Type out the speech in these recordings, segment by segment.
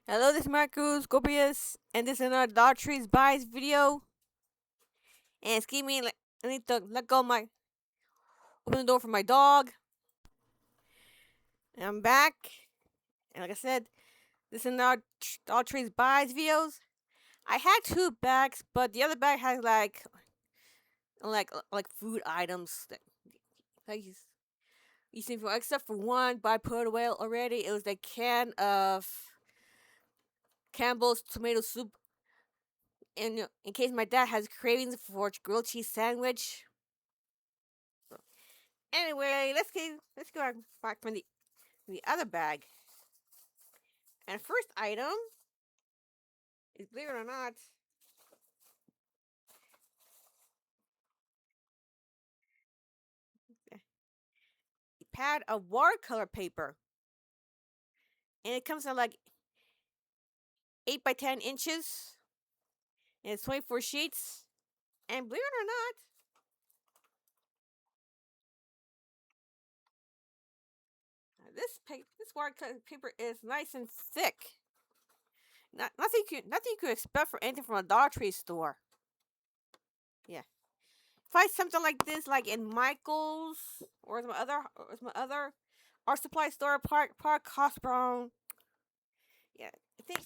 Hello, this is Marcus Gopius, and this is another Dog Trees Buys video. And excuse me, I need to let go my open the door for my dog. And I'm back, and like I said, this is another Dog Trees Buys videos. I had two bags, but the other bag has like food items that like you see for except for one, but I put it away already. It was a can of Campbell's tomato soup. In case my dad has cravings for grilled cheese sandwich. Anyway, let's go back from the other bag. And first item is, believe it or not, a pad of watercolor paper, and it comes in like 8 by 10 inches, and it's 24 sheets. And believe it or not, this watercolor paper is nice and thick. Nothing you could expect from anything from a Dollar Tree store. Yeah, find something like this like in Michaels or some other art supply store, Park Cosbrown. Yeah, I think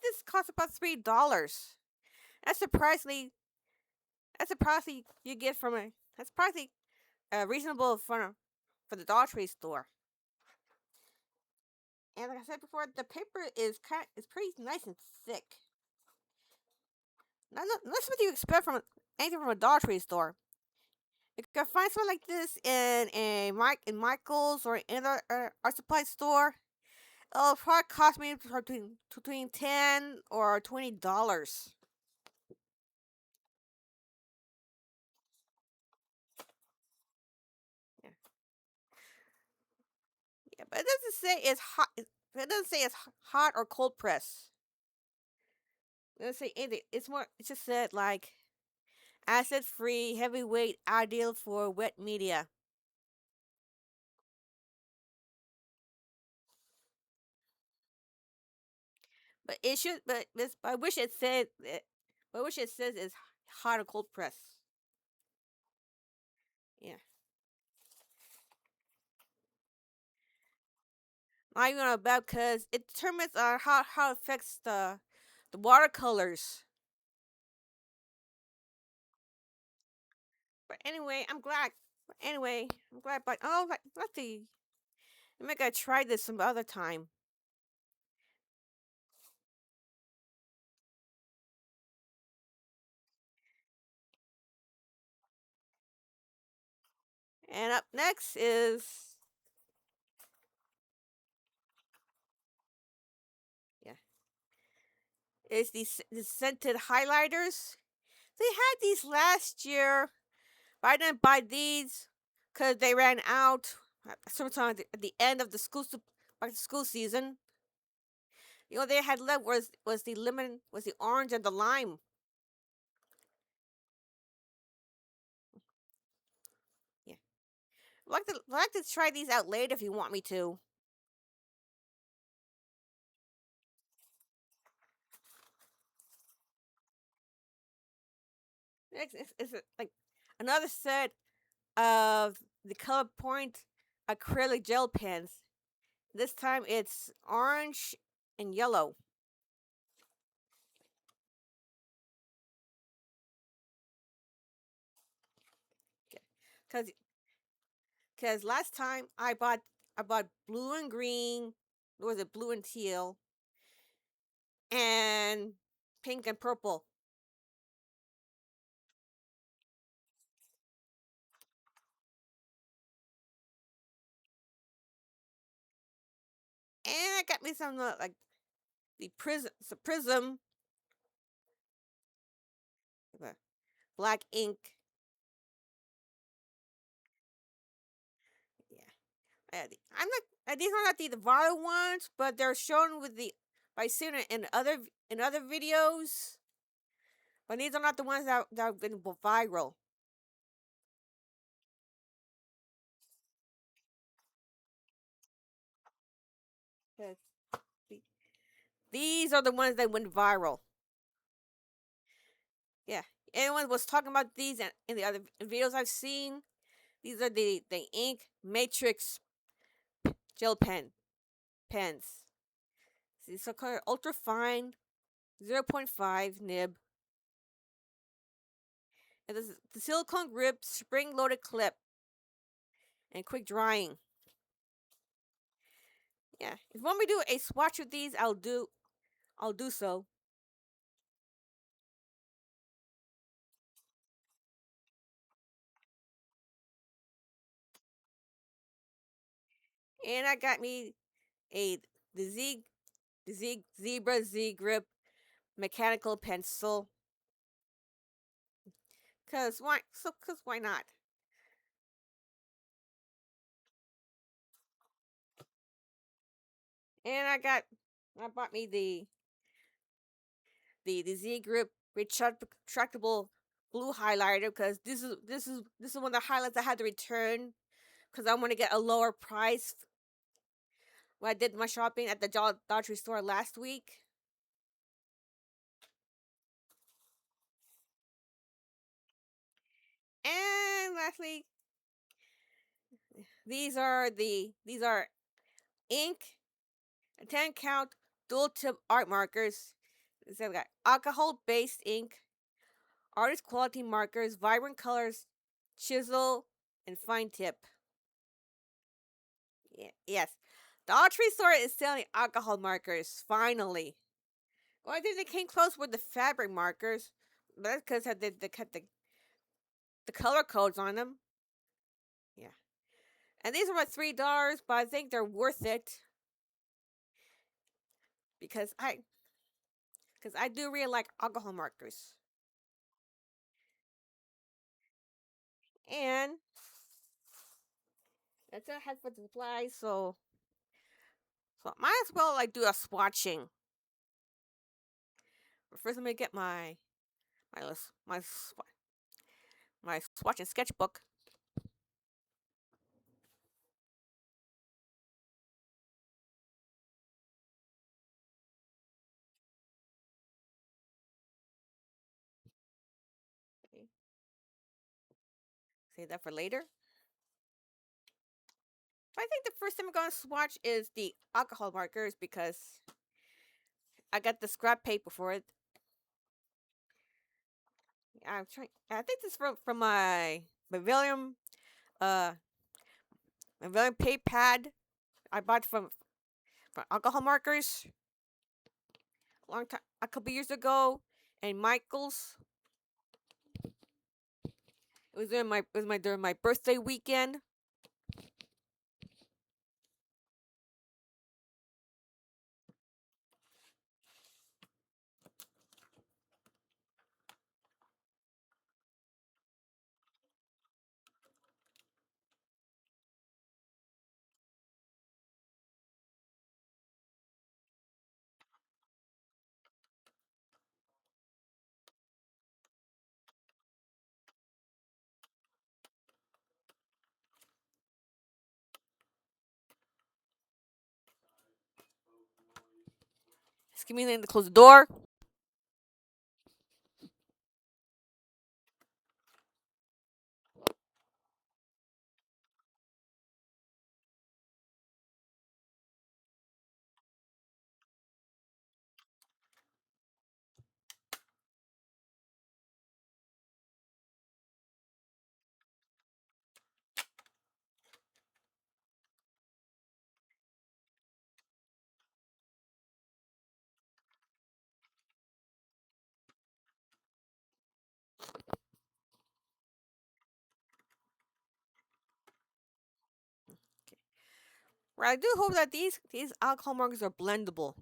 this costs about $3. That's surprisingly that's surprisingly you get from a that's surprisingly reasonable for the Dollar Tree store. And like I said before, the paper is pretty nice and thick. Not what you expect from anything from a Dollar Tree store. You can find something like this in Michaels or in other art supply store. It'll probably cost me between $10 or $20. Yeah. Yeah, but it doesn't say it's hot. It doesn't say it's hot or cold press. It doesn't say anything. It's more. It just said like acid free, heavyweight, ideal for wet media. But it should. I wish it said. I wish it says it's hot or cold press. Yeah. Not even about because it determines how it affects the watercolors. But anyway, I'm glad. Anyway, I'm glad. But let's see. Maybe I try this some other time. And up next yeah, is the scented highlighters. They had these last year, but I didn't buy these because they ran out sometime at the end of the back to school season. They had left was the lemon, was the orange and the lime. Yeah, like to try these out later if you want me to. Next is like another set of the color point acrylic gel pens. This time it's orange and yellow. Cause, Cause last time I bought blue and green. Or was it blue and teal and pink and purple? And I got me some like the prism uh, black ink. Yeah, I'm not. These are not the viral ones, but they're shown with the by seeing it in other videos. But these are not the ones that have been viral. Yes. These are the ones that went viral. Yeah. Anyone was talking about these in the other videos I've seen. These are the ink matrix gel pens. These are called ultra fine 0.5 nib. And this is the silicone grip, spring loaded clip, and quick drying. Yeah. If you want me to do a swatch with these, I'll do so. And I got me a the Z the Z Zebra Z grip mechanical pencil. Cause why not? And I bought me the Z grip retractable blue highlighter because this is one of the highlights I had to return because I want to get a lower price when I did my shopping at the Dollar Tree store last week. And lastly, these are ink 10 count dual tip art markers. So I've got alcohol based ink, artist quality markers, vibrant colors, chisel, and fine tip. Yeah, yes. Dollar Tree store is selling alcohol markers, finally. Well, I think they came close with the fabric markers, but that's because they cut the color codes on them. Yeah. And these are about $3, but I think they're worth it because I do really like alcohol markers. And that's all I had for the supplies, so I might as well like do a swatching. But first, let me get my my my swatching sketchbook. Okay. Save that for later. But I think the first thing I'm gonna swatch is the alcohol markers because I got the scrap paper for it. I'm trying. I think this is from my uh Valium paint pad I bought from alcohol markers a long time a couple years ago, and Michaels. During my birthday weekend. Just give me a minute to close the door. Well, I do hope that these alcohol markers are blendable.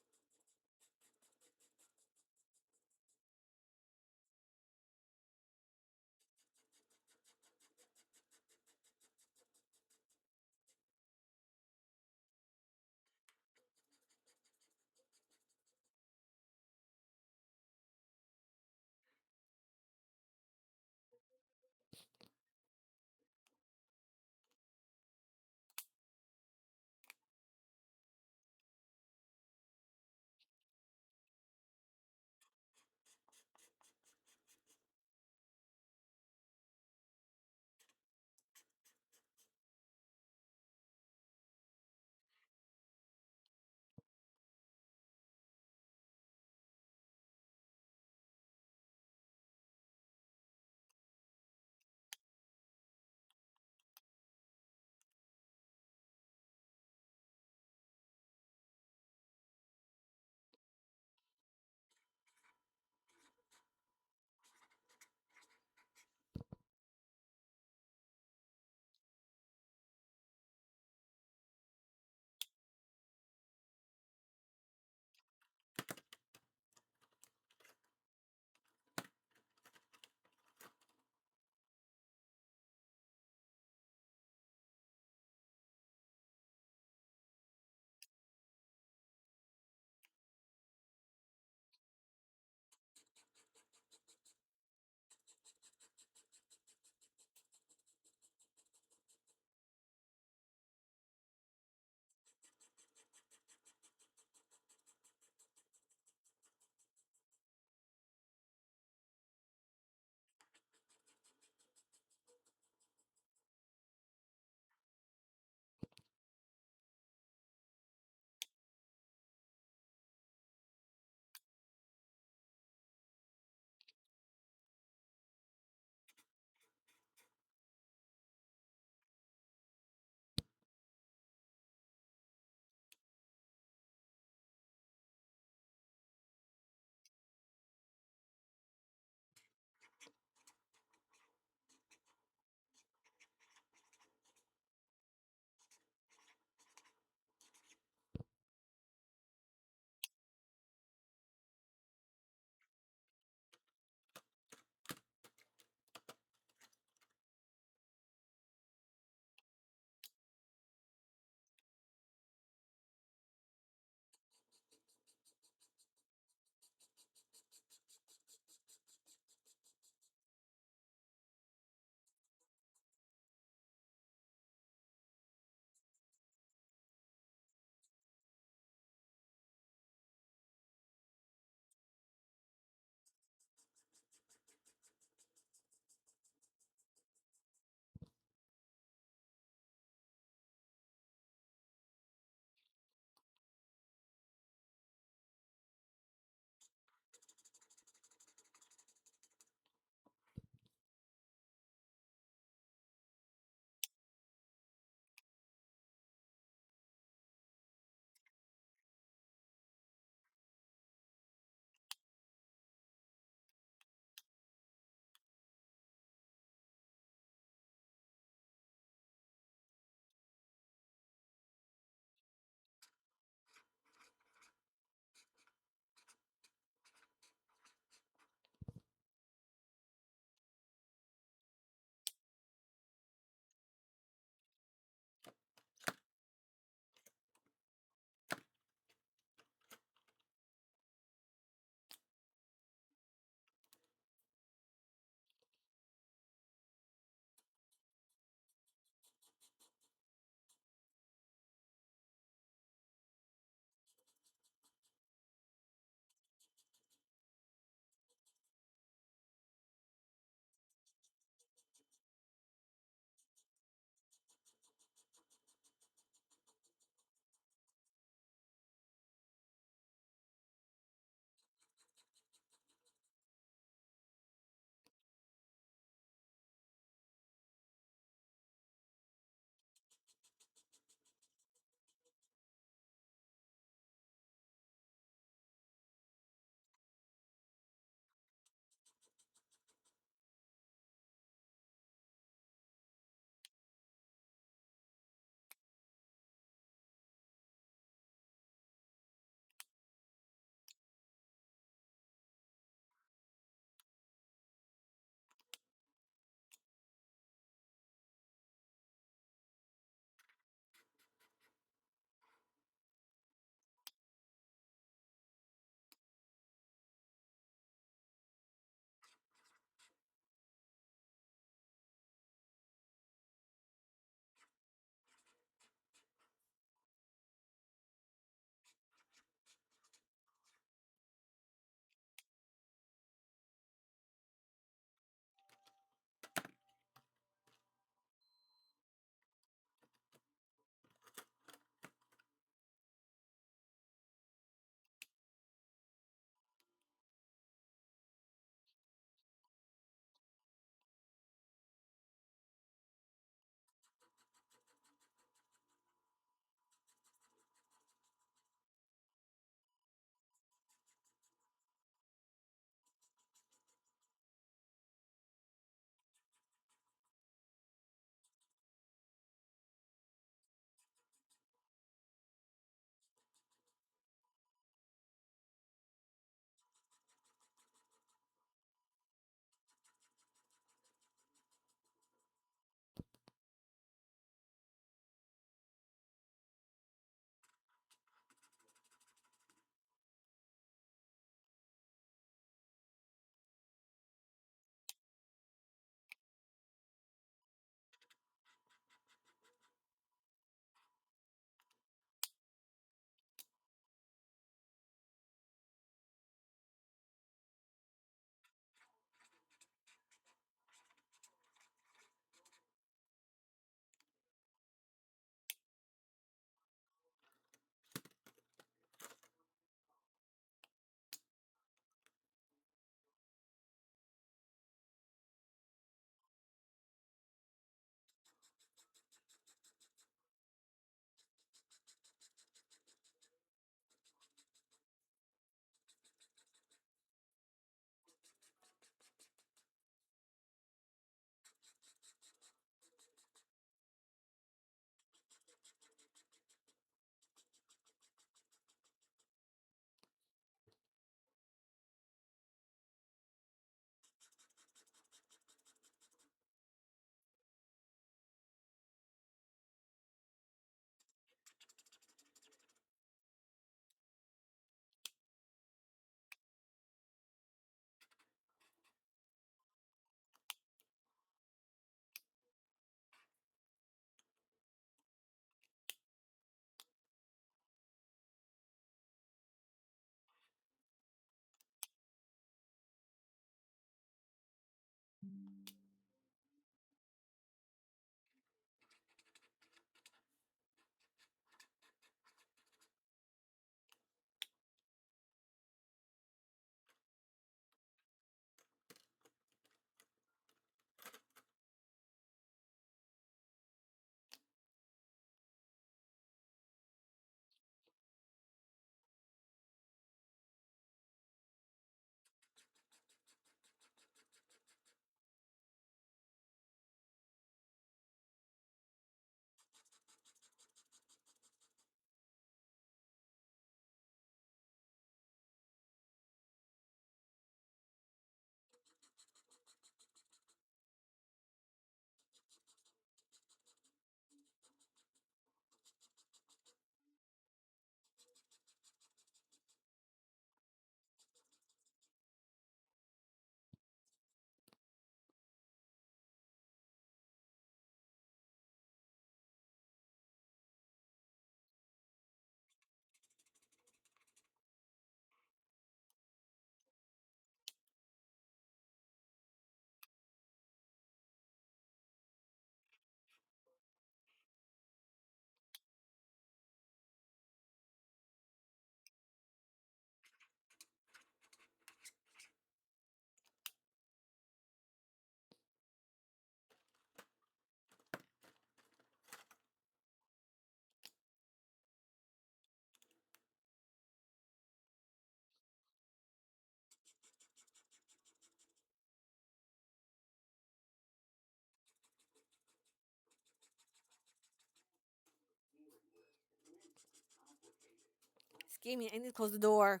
Excuse me, I need to close the door.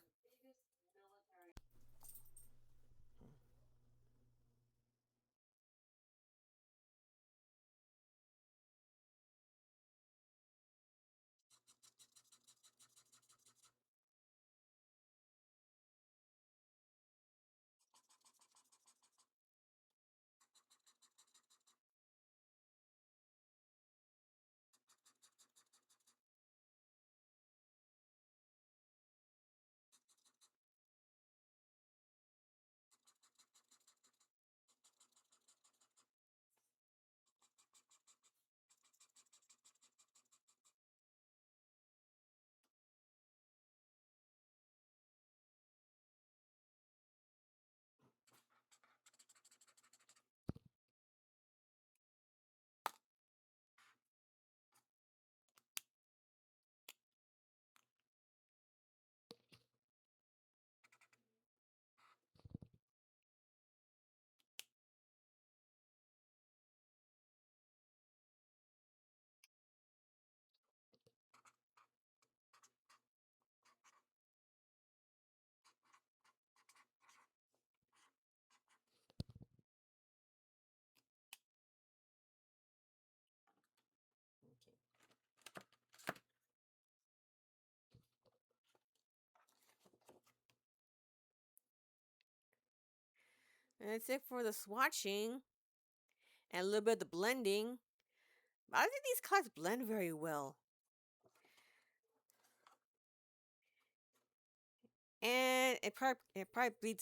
And that's it for the swatching and a little bit of the blending. I don't think these colors blend very well. And it probably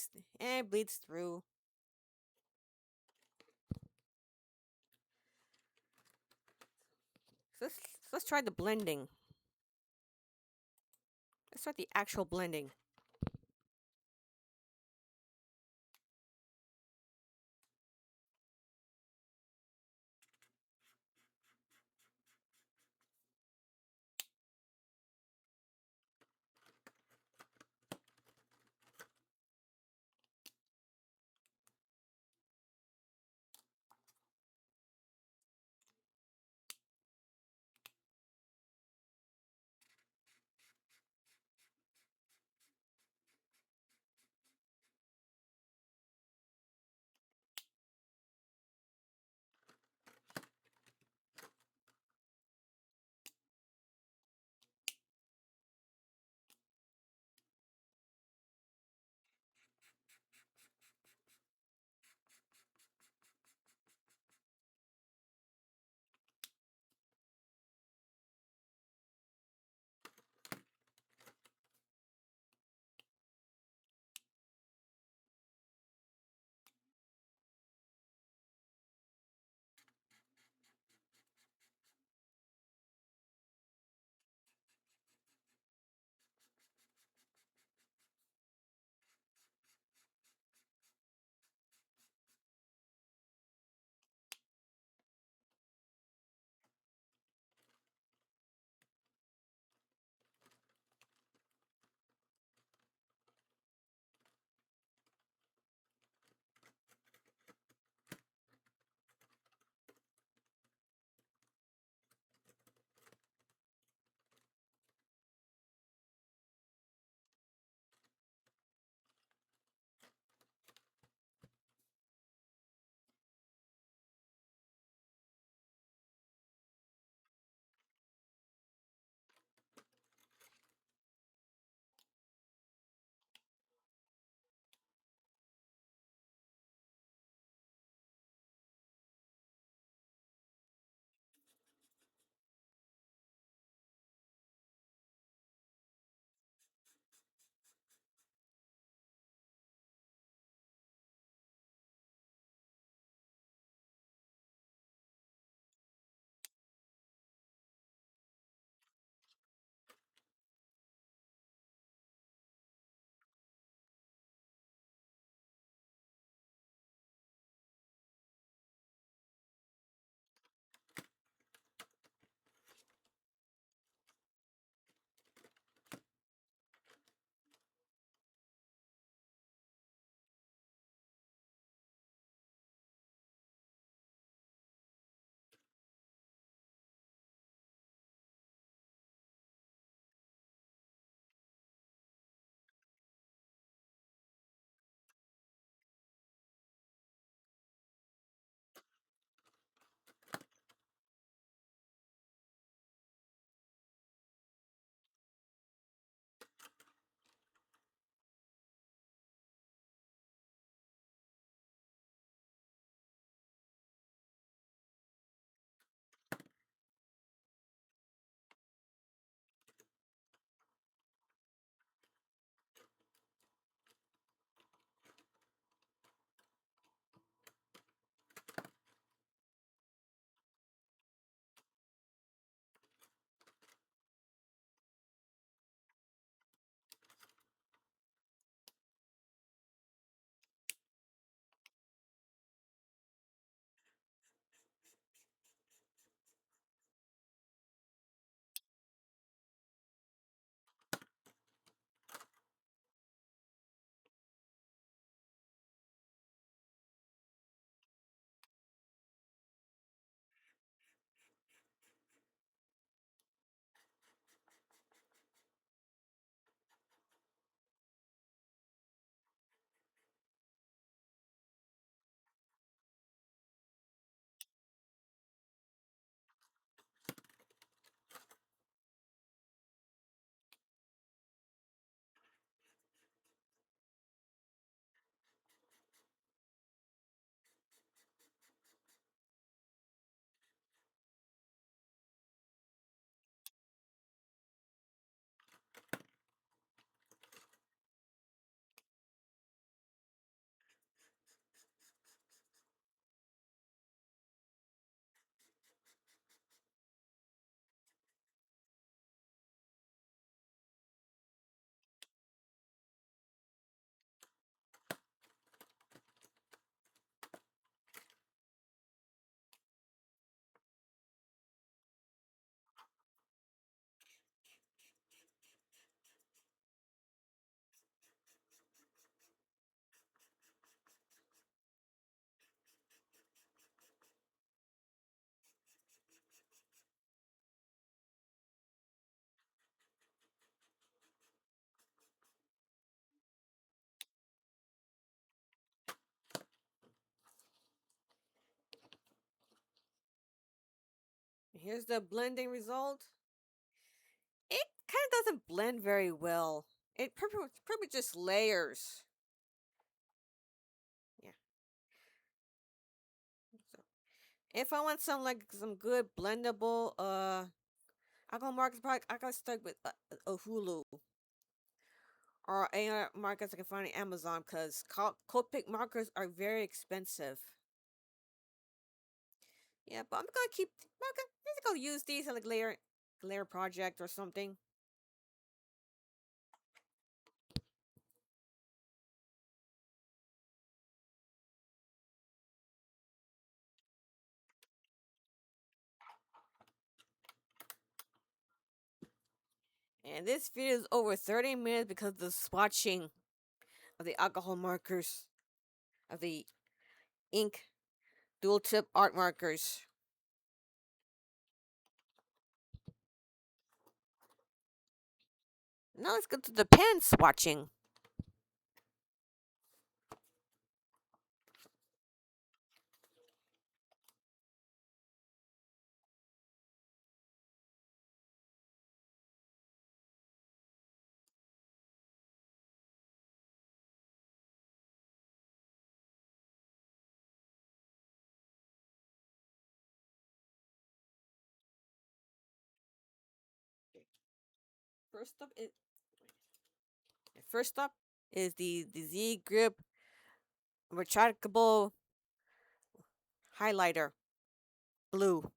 bleeds through. So let's try the blending. Let's start the actual blending. Here's the blending result. It kind of doesn't blend very well. Probably just layers. Yeah. So if I want some good blendable alcohol markers, probably I got stuck with a Hulu or any other markers I can find on Amazon because cold pick markers are very expensive. Yeah, but I'm gonna keep. I'm gonna use these as like layer project or something. And this video is over 30 minutes because of the swatching of the alcohol markers of the ink dual tip art markers. Now let's go to the pen swatching. First up is first up is the Z Grip retractable highlighter blue.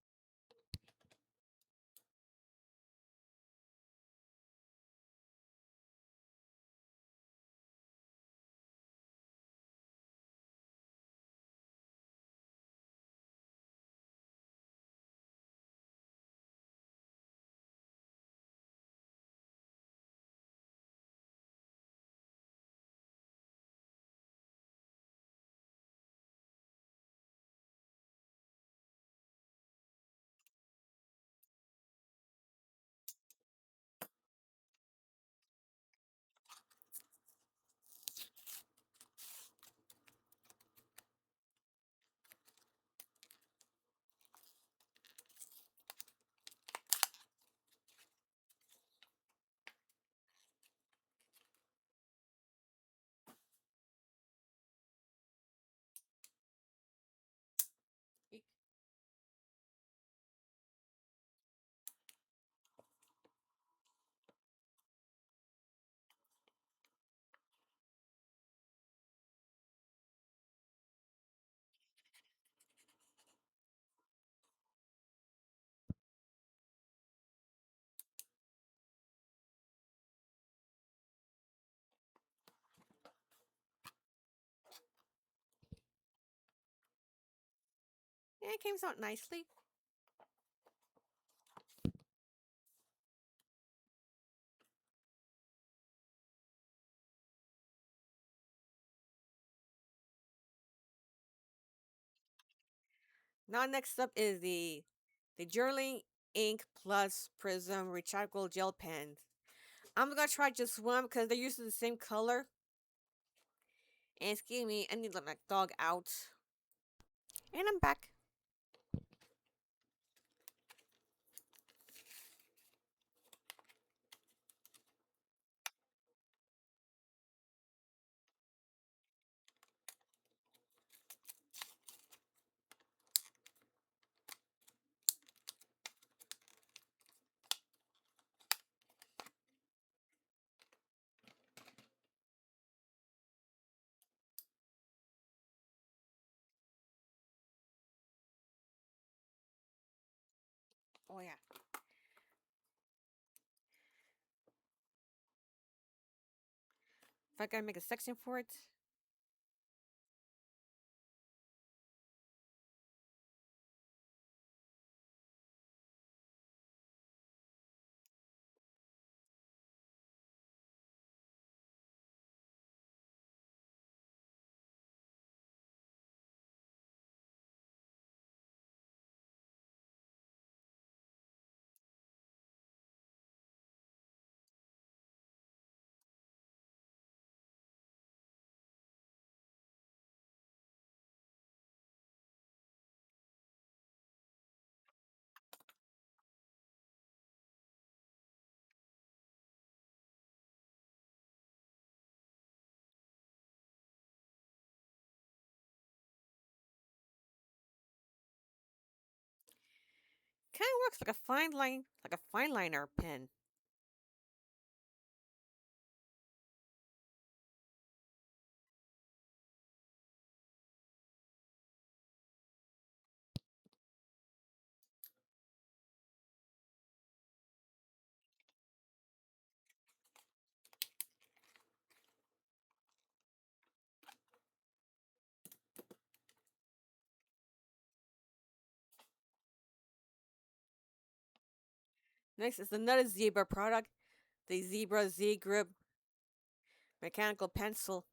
Yeah, it came out nicely. Now next up is the journaling ink plus prism retractable gel pens. I'm gonna try just one because they're using the same color. And excuse me, I need to let my dog out. And I'm back. Oh yeah. If I gotta make a section for it. Kind of works like a fine line, like a fine liner pen. Next is another Zebra product, the Zebra Z Grip mechanical pencil.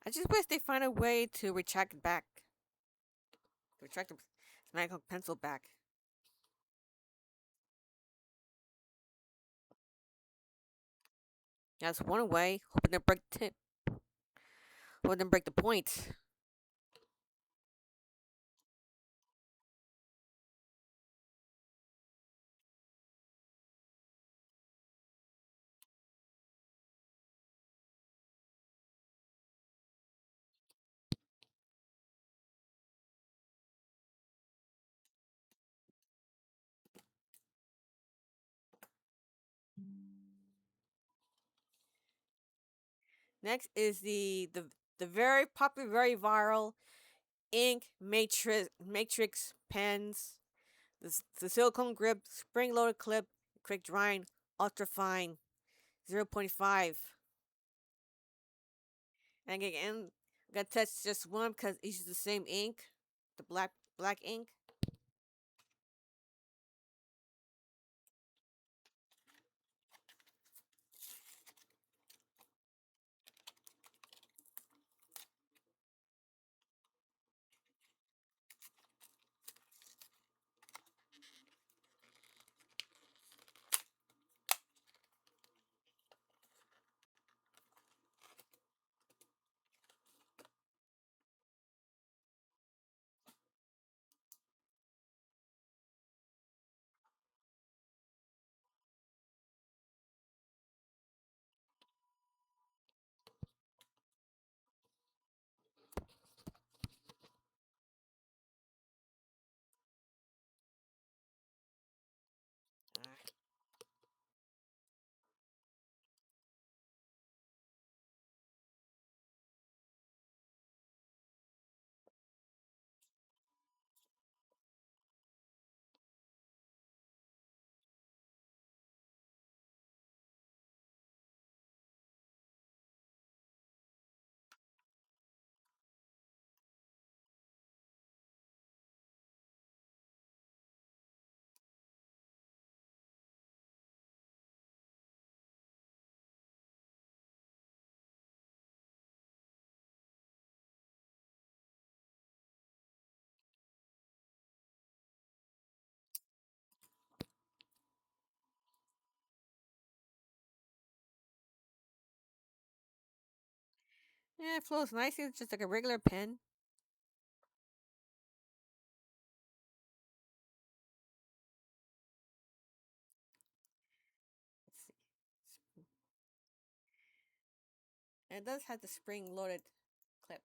I just wish they find a way to retract it back, retract the mechanical pencil back. That's one way. Hoping to break the point. Next is the very popular, very viral ink matrix pens. The silicone grip, spring loaded clip, quick drying, ultra fine, 0.5. And again, I'm gonna test just one because it's the same ink, the black ink. Yeah, it flows nicely. It's just like a regular pen. Let's see. And it does have the spring-loaded clip.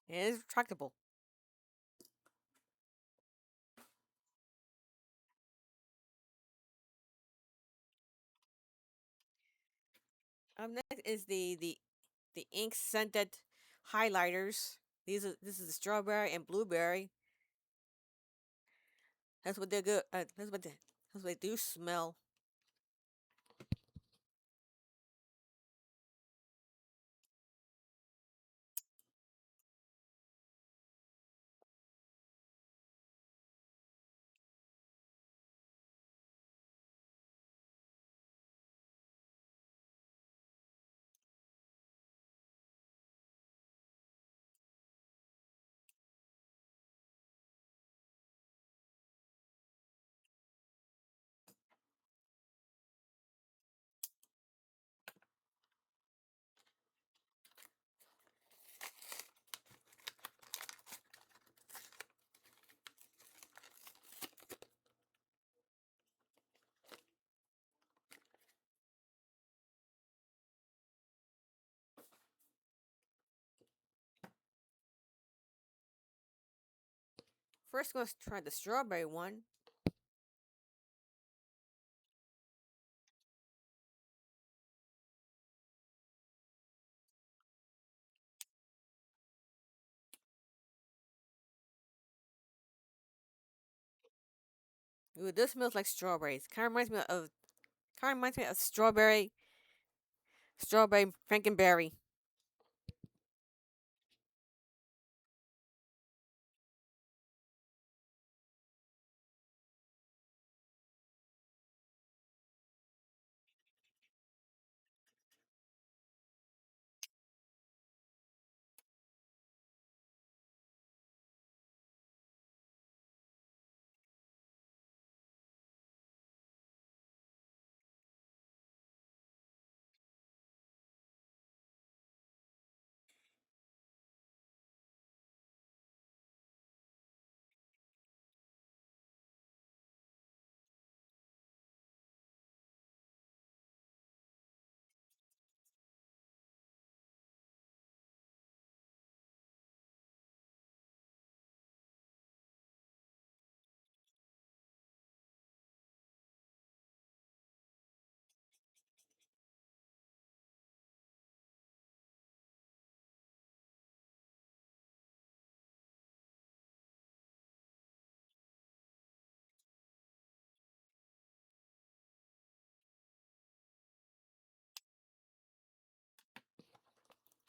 And it is retractable. Up next is the ink scented highlighters. This is the strawberry and blueberry. That's what they're good. That's what they do smell. First, I'm gonna try the strawberry one. Ooh, this smells like strawberries. Kind of reminds me of strawberry frankenberry.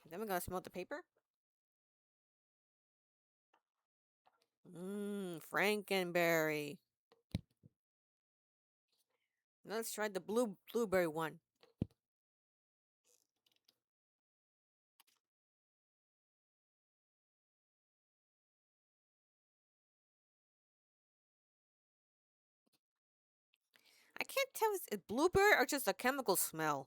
Then we're gonna smell the paper. Mmm, frankenberry. Now let's try the blueberry one. I can't tell if it's blueberry or just a chemical smell.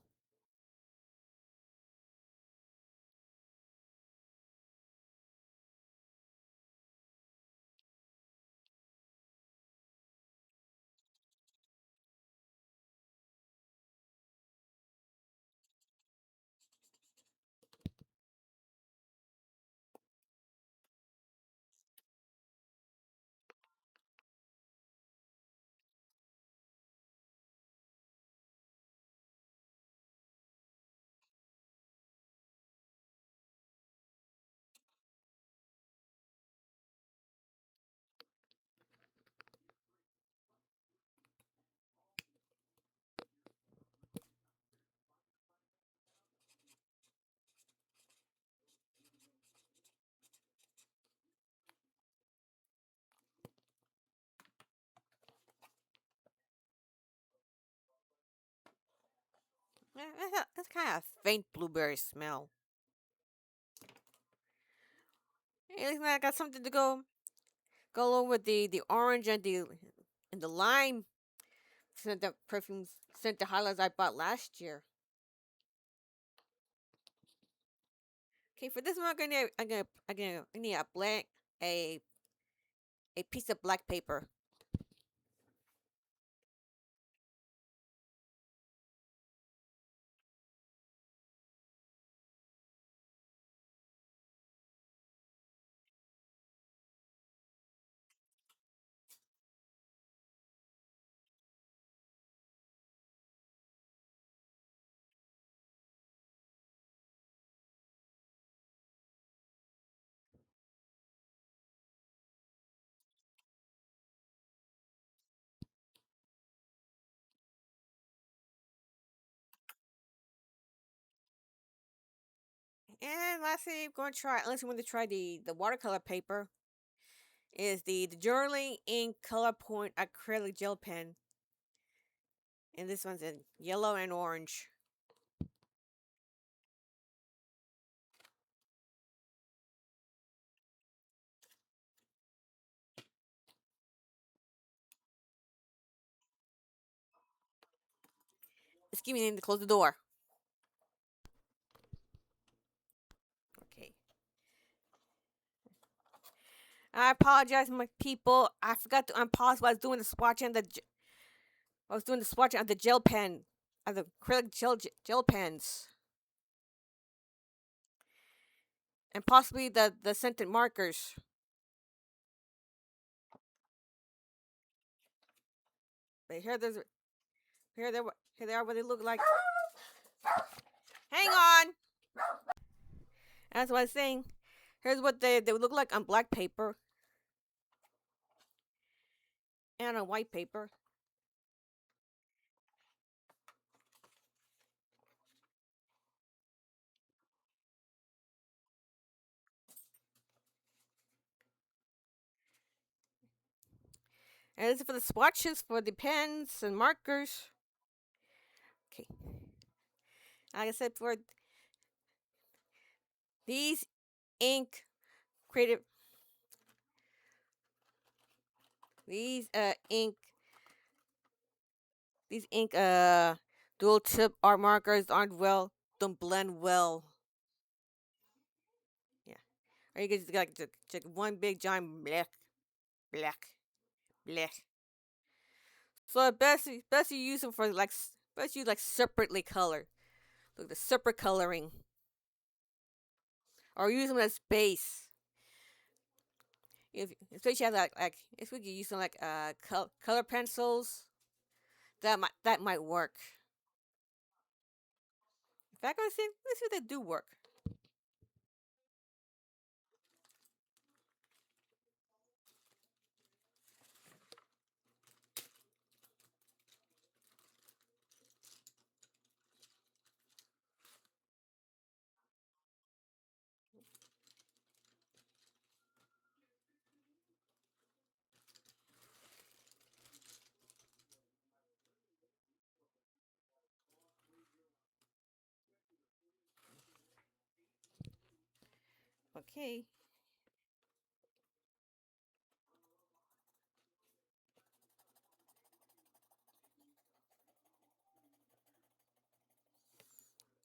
That's kind of faint blueberry smell. It looks like I got something to go along with the orange and the lime Scent the perfumes, scent the highlighters I bought last year. Okay, for this one, I need a blank, a a piece of black paper. And lastly, I'm going to try, unless you want to try the watercolor paper, is the journaling ink color point acrylic gel pen. And this one's in yellow and orange. Excuse me, I need to close the door. Okay. I apologize, my people. I forgot to unpause while I was doing the swatch and I was doing the swatch of the gel pen, of the acrylic gel pens, and possibly the scented markers. But here they are. What they look like. Hang on. That's what I was saying. Here's what they would look like on black paper and on white paper. And this is for the swatches for the pens and markers. Okay. Like I said, for these ink creative, these ink dual tip art markers aren't well, don't blend well. Yeah. Or you can just like just one big giant black, black, black. So best you use them for like best you like separately color, like the separate coloring, or use them as base. If especially as like if we could use some like color pencils, that might work. In fact, let's see if they do work. Okay.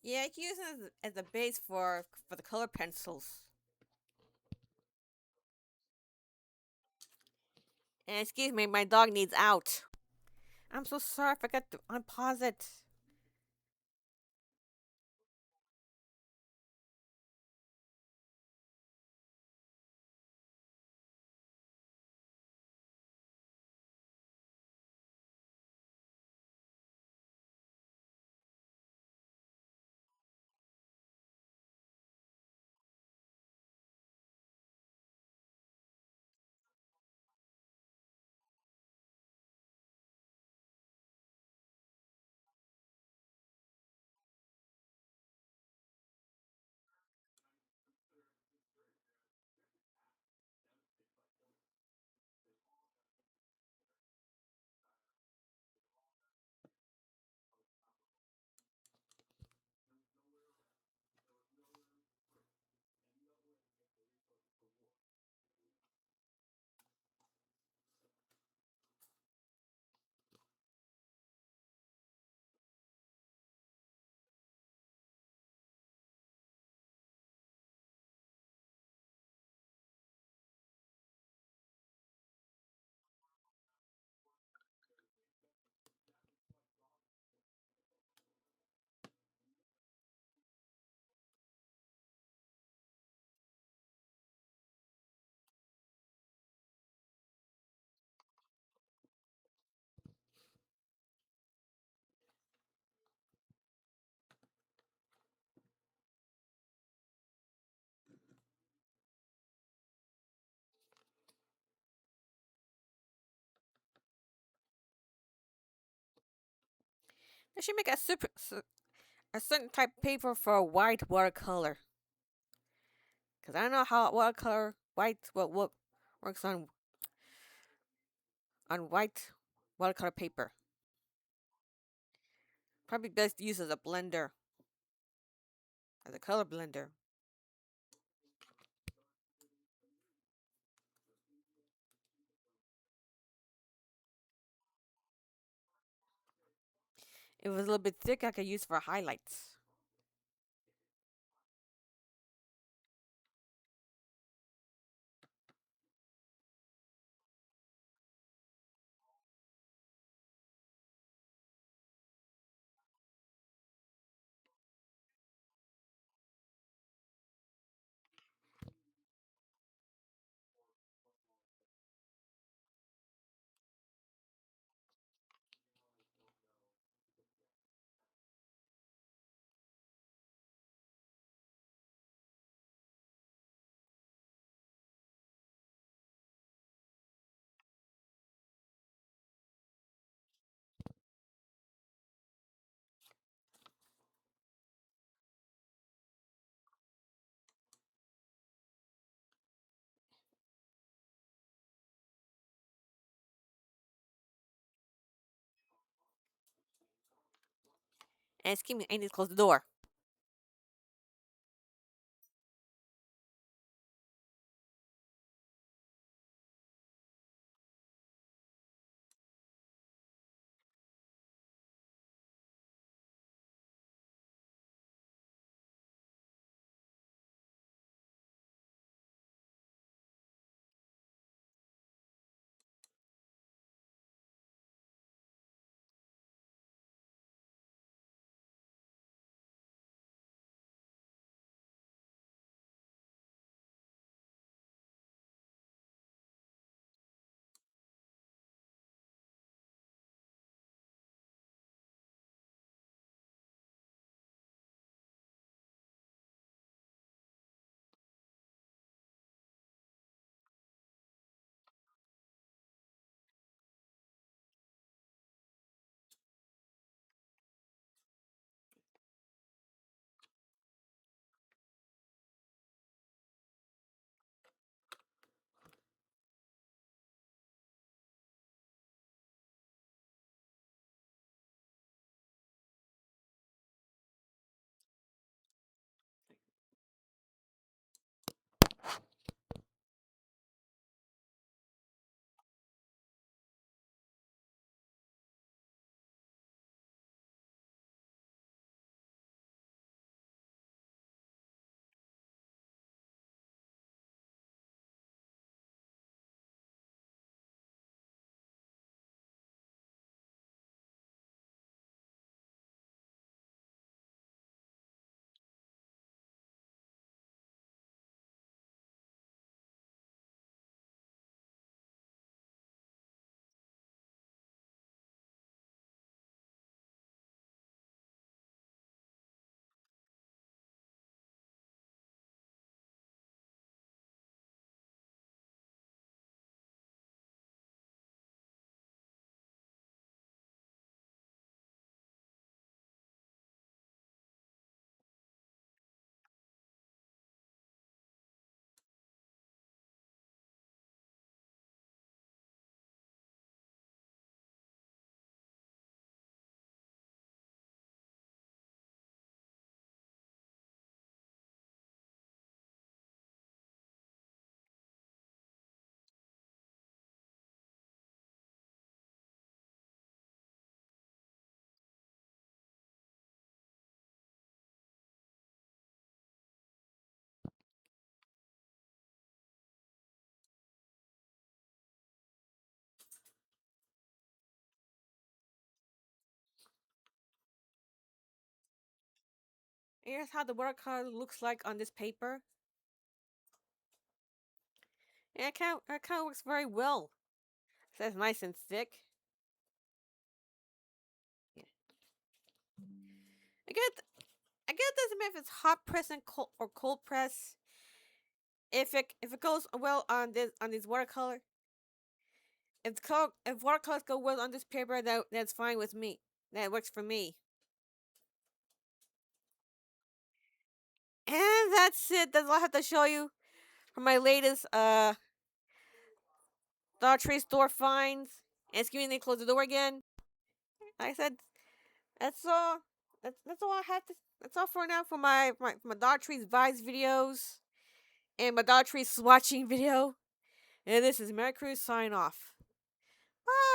Yeah, I can use it as a base for the color pencils. And excuse me, my dog needs out. I'm so sorry, I forgot to unpause it. They should make a certain type of paper for a white watercolor. Cause I don't know how watercolor white what works on white watercolor paper. Probably best used as a blender, as a color blender. If it was a little bit thick, I could use for highlights. And excuse me, I need to close the door. Here's how the watercolor looks like on this paper. And it kind of works very well. So it's nice and thick. Yeah. I get I guess it doesn't matter if it's hot press and cold or cold press. If it goes well on these watercolor, if watercolors go well on this paper, that's fine with me. That works for me. that's it. That's all I have to show you for my latest Dollar Tree store finds. And excuse me, they close the door again. Like I said, that's all. That's all I have to. That's all for now for my Dollar Tree's Vice videos and my Dollar Tree swatching video. And this is Merry Cruise sign off. Bye.